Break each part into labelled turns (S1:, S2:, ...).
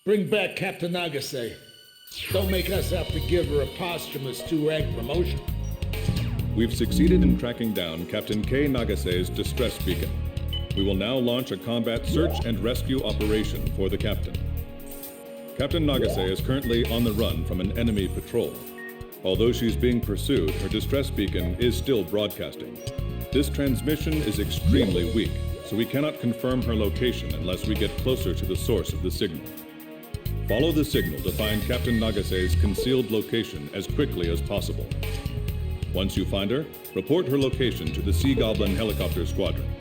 S1: Bring back Captain Nagase. Don't make us have to give her a posthumous 2-rank promotion.
S2: We've succeeded in tracking down Captain K. Nagase's distress beacon. We will now launch a combat search and rescue operation for the captain. Captain Nagase is currently on the run from an enemy patrol. Although she's being pursued, her distress beacon is still broadcasting. This transmission is extremely weak, so we cannot confirm her location unless we get closer to the source of the signal. Follow the signal to find Captain Nagase's concealed location as quickly as possible. Once you find her, report her location to the Sea Goblin Helicopter Squadron.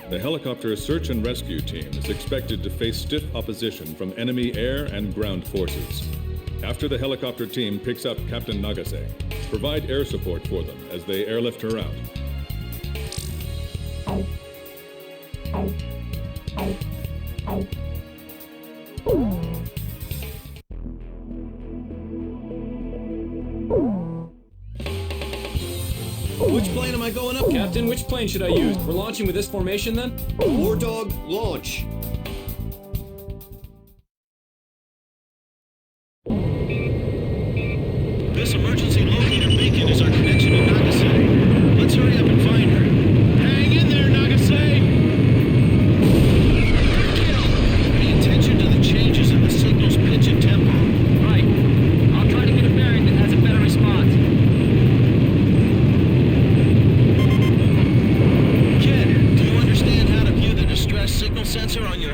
S2: The helicopter search and rescue team is expected to face stiff opposition from enemy air and ground forces. After the helicopter team picks up Captain Nagase, provide air support for them as they airlift her out.
S3: Which plane am I going up?
S4: Captain, which plane should I use? We're launching with this formation then?
S3: War Dog, launch. This emergency locator beacon is our connection to Nagase. Let's hurry up and find her. Hang in there, Nagase! Pay attention to the changes in the signal's pitch and tempo.
S5: Right. I'll try to get a bearing that has a better response.
S3: Kid, do you understand how to view the distress signal sensor on your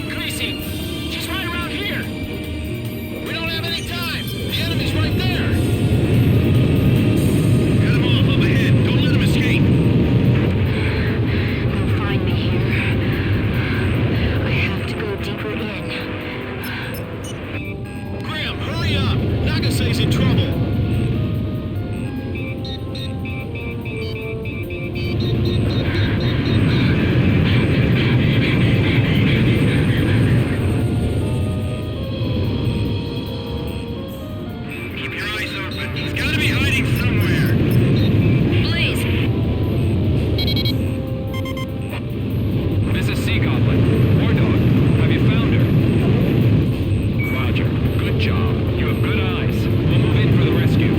S5: Gracie, she's right around here.
S3: We don't have any time. The enemy's right there. Cut him off up ahead. Don't let him escape.
S6: They'll find me here. I have to go deeper in.
S3: Graham, hurry up. Nagase's in trouble. Keep your eyes open. He's got to be hiding somewhere.
S6: Blaze!
S5: Mrs. Sea Goblin, War Dog, have you found her? Roger. Good job. You have good eyes. We'll move in for the rescue.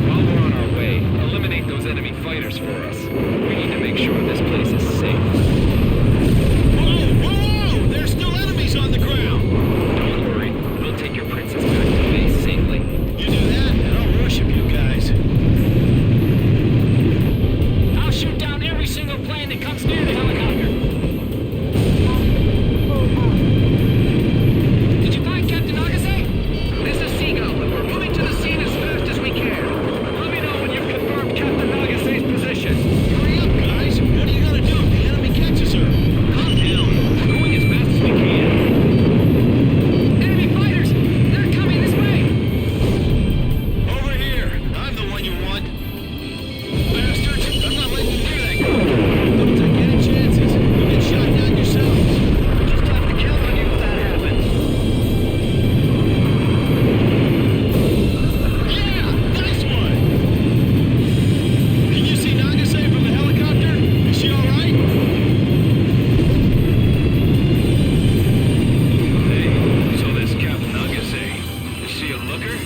S5: While we're on our way, eliminate those enemy fighters for us. We need to make sure this place is safe.
S3: Whoa, whoa, whoa! There's still enemies on the ground.
S5: Don't worry. We'll take your princess back to base safely.
S3: You do that, and I'll worship you guys.
S5: I'll shoot down every single plane that comes near the helicopter. Did you find Captain Nagase?
S3: This is Sea Goblin. We're moving to the scene as fast as we can.
S5: Let me know when you've confirmed Captain Nagase's position.
S3: Hurry up, guys. What are you gonna do if the enemy catches her?
S5: Calm down. We're going as fast as we can. Enemy fighters! They're coming this way!
S3: Over here. I'm the one you want. Bastards, I'm not letting you near that guy. Don't take any chances. You'll get shot down yourselves. We'll just have to count on you if that happens. Yeah! Nice one! Can you see Nagase from the helicopter? Is she alright?
S5: Hey, so this Captain Nagase, is she a looker?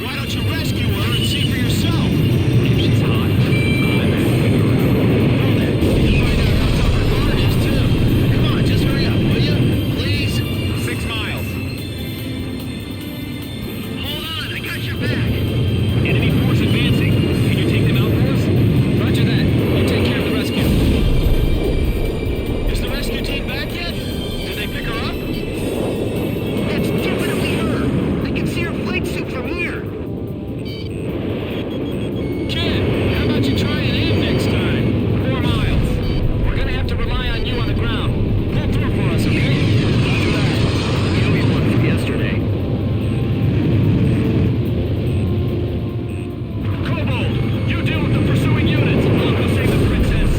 S3: Why don't you rescue her and see for yourself?
S5: If she's hot, I'm asking her out.
S3: Well then, you can find out how tough her heart is too. Come on, just hurry up, will you? Please?
S5: 6 miles.
S3: Hold on, I got your back.
S5: Enemy force advancing. Can you take them out for us? Roger that. We'll take care of the rescue.
S3: Is the rescue team back yet? Did they pick her up? That's definitely her. I can see her flight suit from here.
S5: Kid, how about you try and aim next time? 4 miles. We're gonna have to rely on you on the ground. Pull through for us, okay?
S3: Roger that. Let me owe you one from yesterday.
S5: Kobold, you deal with the pursuing units. I'll go save the princess.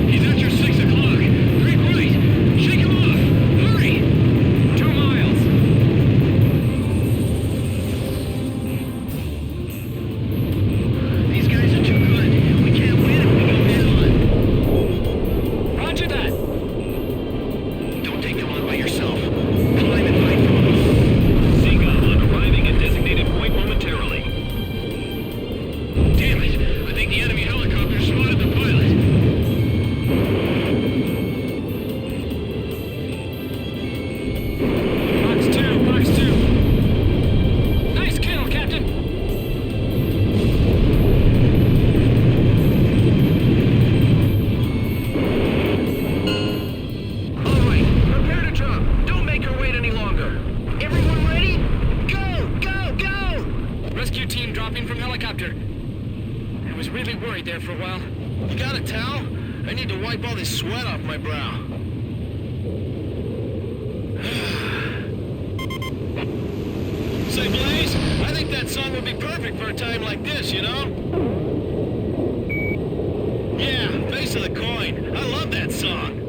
S5: He's at your 6 o'clock. Break right. Shake him off. Hurry. 2 miles.
S3: These guys are too good. We can't win if we go head on.
S5: Roger that.
S3: Don't take them on by yourself. Climb and fight for them.
S5: Sea Goblin arriving at designated point momentarily.
S3: Damn it! I think the enemy helicopter spotted the pilot.
S5: Box 2, box 2. Nice kill, Captain.
S3: All right, prepare to drop. Don't make her wait any longer. Everyone ready? Go! Go! Go!
S5: Rescue team dropping from helicopter. I was really worried there for a while.
S3: You got a towel? I need to wipe all this sweat off my brow. Say, Blaze, I think that song would be perfect for a time like this, you know? Yeah, Face of the Coin. I love that song.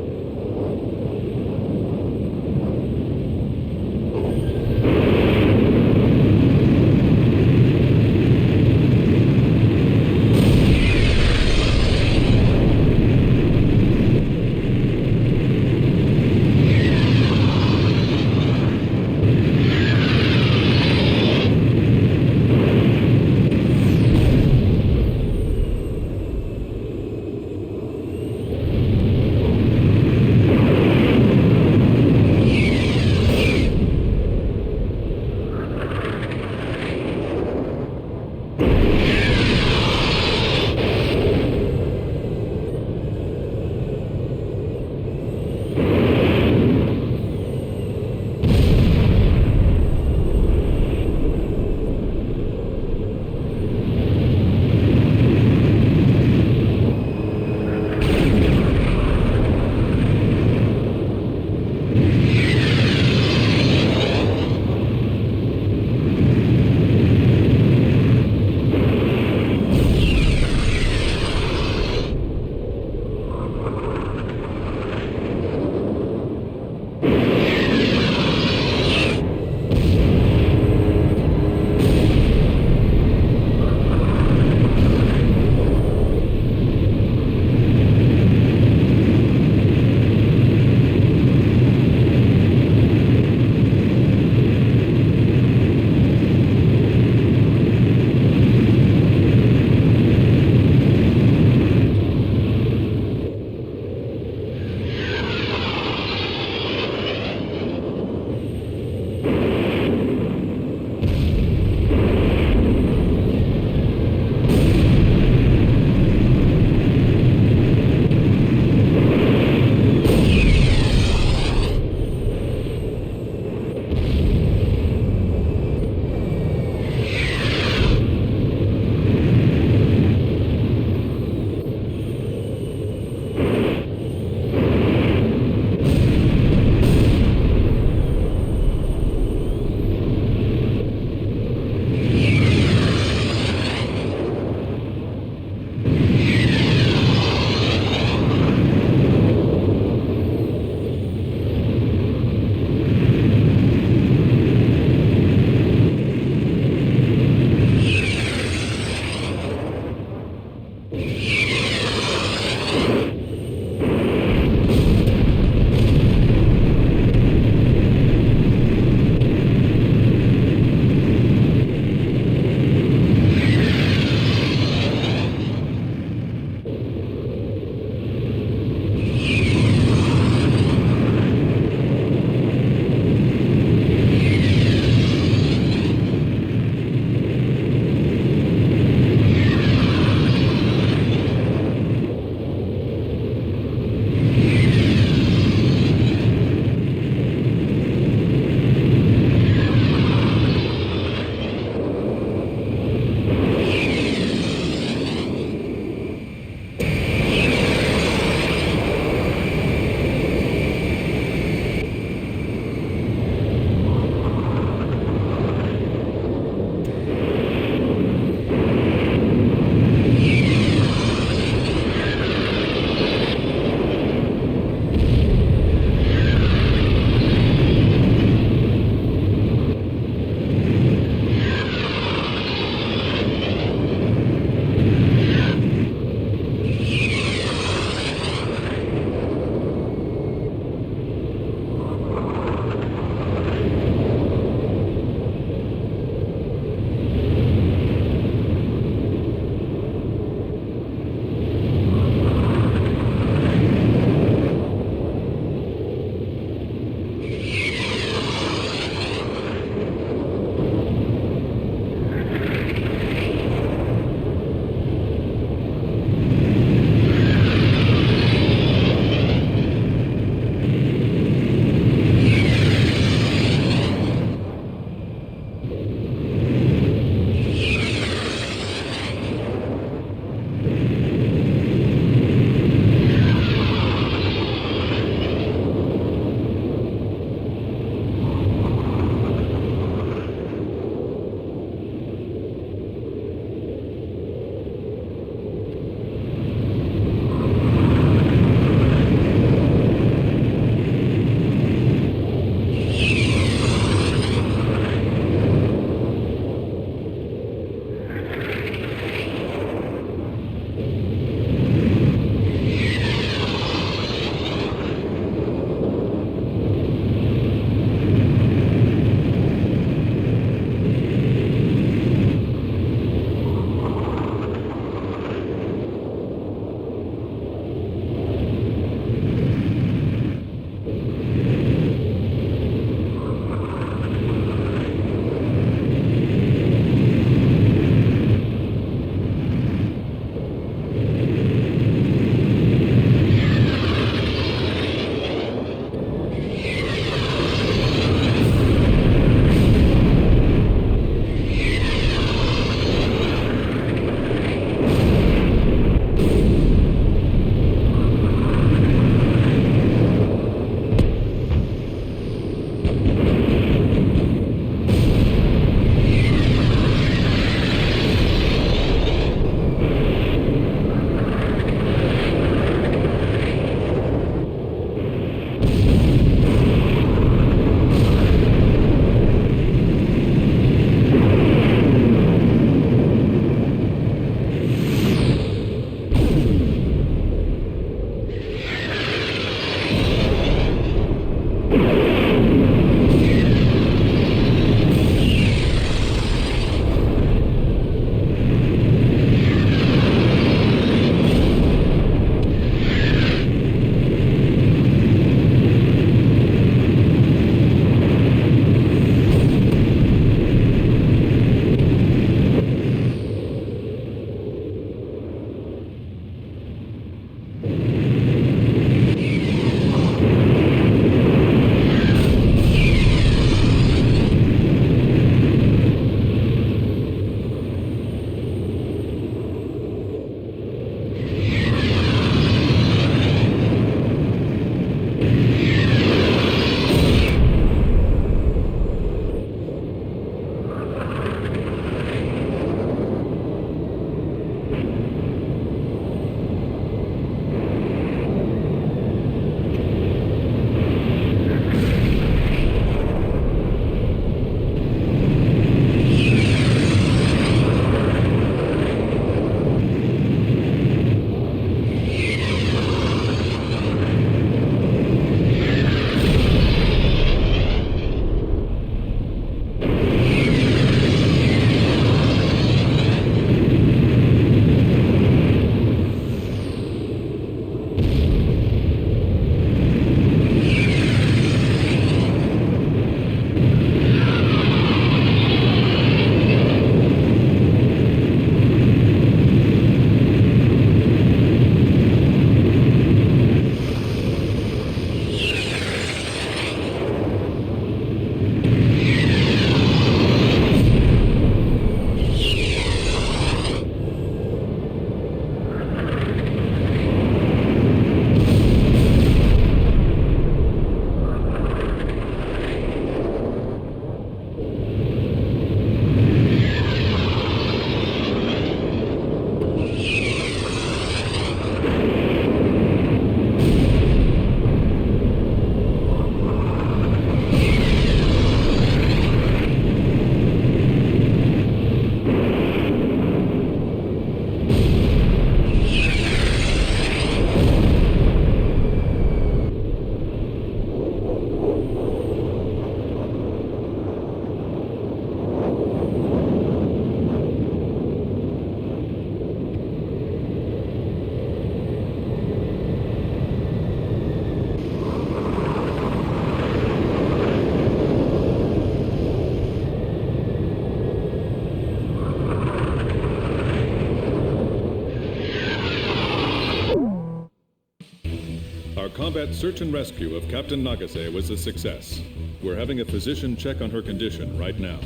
S2: Our combat search and rescue of Captain Nagase was a success. We're having a physician check on her condition right now.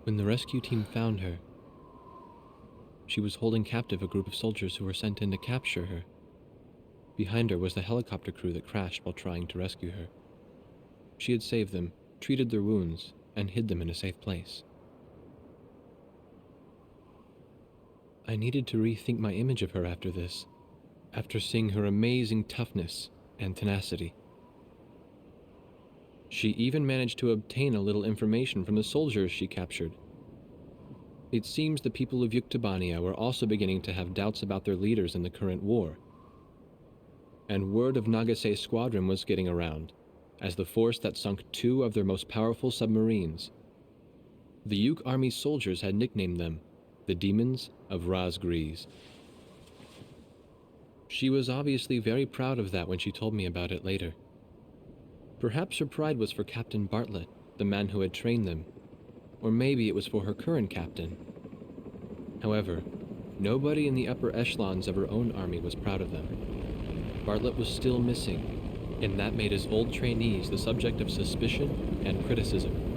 S7: When the rescue team found her, she was holding captive a group of soldiers who were sent in to capture her. Behind her was the helicopter crew that crashed while trying to rescue her. She had saved them, treated their wounds, and hid them in a safe place. I needed to rethink my image of her after this, after seeing her amazing toughness and tenacity. She even managed to obtain a little information from the soldiers she captured. It seems the people of Yuktobania were also beginning to have doubts about their leaders in the current war. And word of Nagase's squadron was getting around, as the force that sunk 2 of their most powerful submarines. The Yuk Army's soldiers had nicknamed them the Demons of Raz Gries. She was obviously very proud of that when she told me about it later. Perhaps her pride was for Captain Bartlett, the man who had trained them, or maybe it was for her current captain. However, nobody in the upper echelons of her own army was proud of them. Bartlett was still missing, and that made his old trainees the subject of suspicion and criticism.